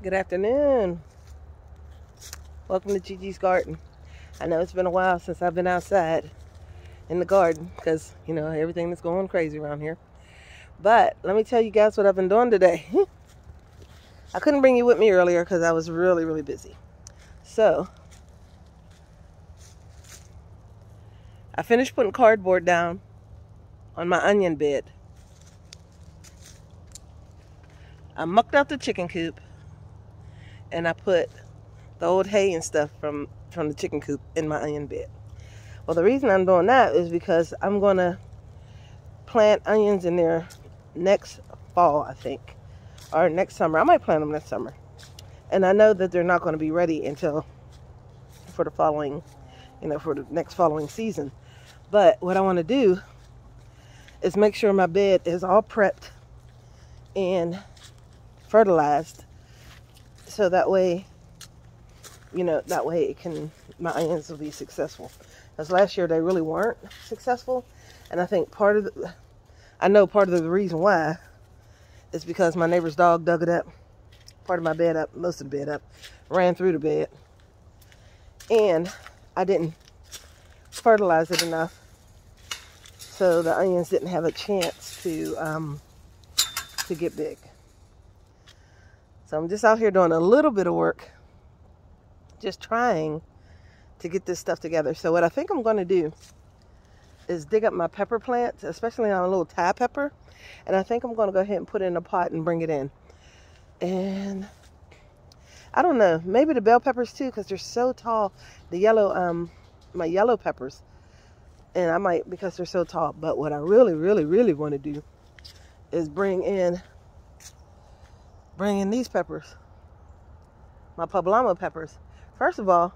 Good afternoon. Welcome to Gigi's Garden. I know it's been a while since I've been outside in the garden because, you know, everything is going crazy around here. But let me tell you guys what I've been doing today. I couldn't bring you with me earlier because I was really busy. So, I finished putting cardboard down on my onion bed. I mucked out the chicken coop and I put the old hay and stuff from the chicken coop in my onion bed. Well, the reason I'm doing that is because I'm going to plant onions in there next fall, I think, or next summer. I might plant them next summer. And I know that they're not going to be ready until for the following, for the next following season. But what I want to do is make sure my bed is all prepped and fertilized, so that way, my onions will be successful. Because last year they really weren't successful, and I think part of the reason why is because my neighbor's dog dug it up, part of my bed up, most of the bed up, ran through the bed, and I didn't fertilize it enough, so the onions didn't have a chance to get big. So I'm just out here doing a little bit of work, just trying to get this stuff together. So what I think I'm going to do is dig up my pepper plants, especially on a little Thai pepper, and I think I'm going to go ahead and put it in a pot and bring it in. And I don't know, maybe the bell peppers too, because they're so tall. The yellow, my yellow peppers, and I might, because they're so tall. But what I really want to do is bring in these peppers, my poblano peppers. First of all,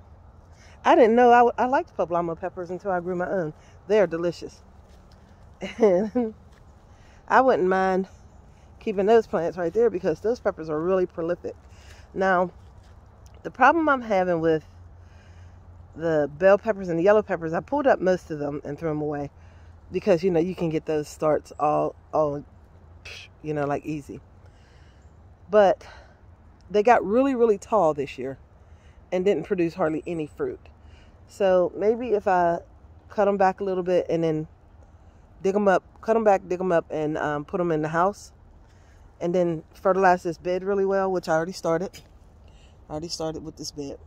I didn't know I liked poblano peppers until I grew my own. They're delicious. And I wouldn't mind keeping those plants right there because those peppers are really prolific. Now, the problem I'm having with the bell peppers and the yellow peppers, I pulled up most of them and threw them away because, you can get those starts all like easy. But they got really tall this year and didn't produce hardly any fruit. So maybe if I cut them back a little bit and then dig them up and put them in the house, and then fertilize this bed really well, which I already started. With this bed.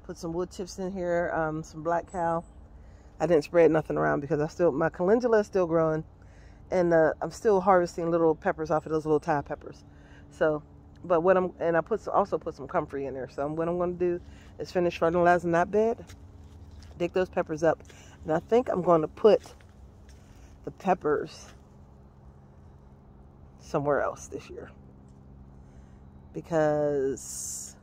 Put some wood chips in here, some black cow. I didn't spread nothing around because my calendula is still growing, and I'm still harvesting little peppers off of those little Thai peppers. So, but I also put some comfrey in there. So what I'm going to do is finish fertilizing that bed, dig those peppers up, and I think I'm going to put the peppers somewhere else this year, because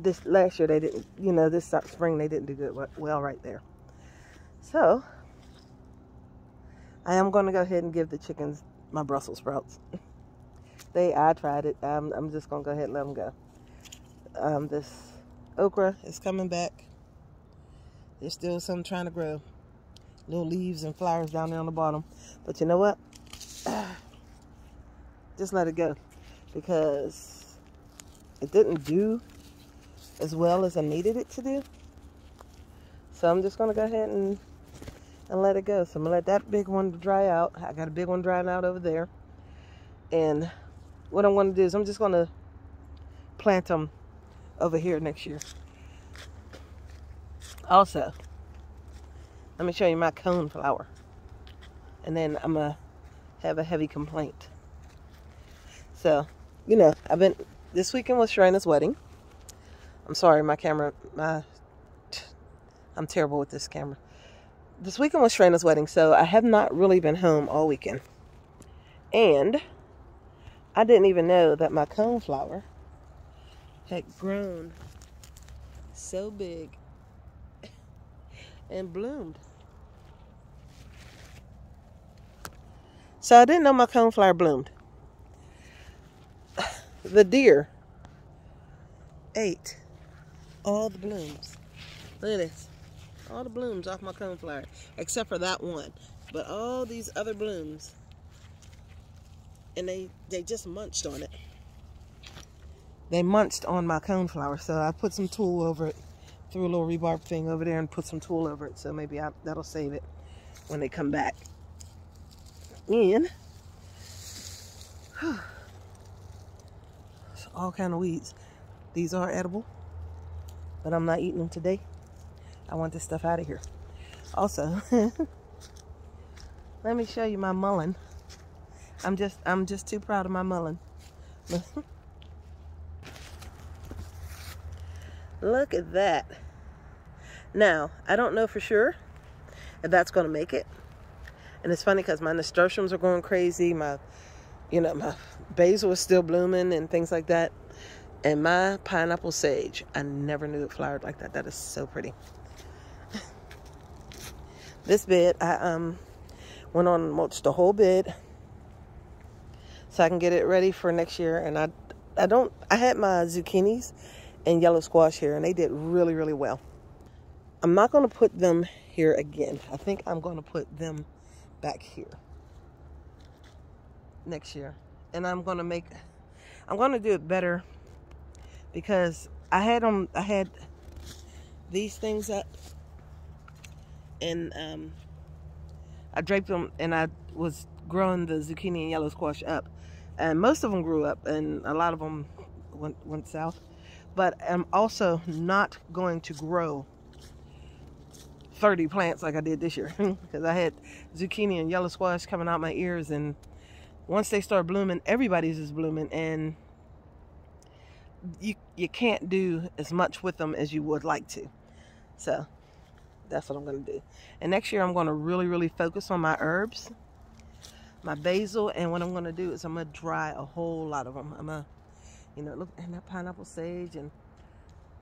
this last year they didn't, this spring they didn't do good well right there. So I am going to go ahead and give the chickens my Brussels sprouts. I tried it. I'm just going to go ahead and let them go. This okra is coming back. There's still some trying to grow. Little leaves and flowers down there on the bottom. But you know what? Just let it go, because it didn't do as well as I needed it to do. So I'm just going to go ahead and let it go. So I'm going to let that big one dry out. I got a big one drying out over there. And what I'm going to do is I'm just going to plant them over here next year. Also, let me show you my coneflower. And then I'm going to have a heavy complaint. So, this weekend was Sharena's wedding. I'm sorry, I'm terrible with this camera. This weekend was Sharena's wedding, so I have not really been home all weekend. And I didn't even know that my coneflower had grown so big and bloomed. So I didn't know my coneflower bloomed. The deer ate all the blooms. Look at this. All the blooms off my coneflower, except for that one. But all these other blooms, and they just munched on it. they munched on my coneflower, so I put some tulle over it. Threw a little rebarb thing over there and put some tulle over it, so maybe that'll save it when they come back. And all kind of weeds. These are edible, but I'm not eating them today. I want this stuff out of here. Also, let me show you my mullein. I'm just too proud of my mullein. Look at that. Now, I don't know for sure if that's going to make it. And it's funny because my nasturtiums are going crazy. My basil is still blooming and things like that. And my pineapple sage, I never knew it flowered like that. That is so pretty. This bed, I went on and mulched the whole bed so I can get it ready for next year. And I had my zucchinis and yellow squash here, and they did really, really well. I'm not going to put them here again. I think I'm going to put them back here next year. And I'm going to do it better because I had these things up, and I draped them, and I was growing the zucchini and yellow squash up, and most of them grew up and a lot of them went south. But I'm also not going to grow 30 plants like I did this year because I had zucchini and yellow squash coming out my ears, and once they start blooming, everybody's is blooming, and you can't do as much with them as you would like to. So that's what I'm going to do. And next year I'm going to really, really focus on my herbs, my basil, and what I'm going to do is I'm going to dry a whole lot of them. I'm going to, look, and that pineapple sage, and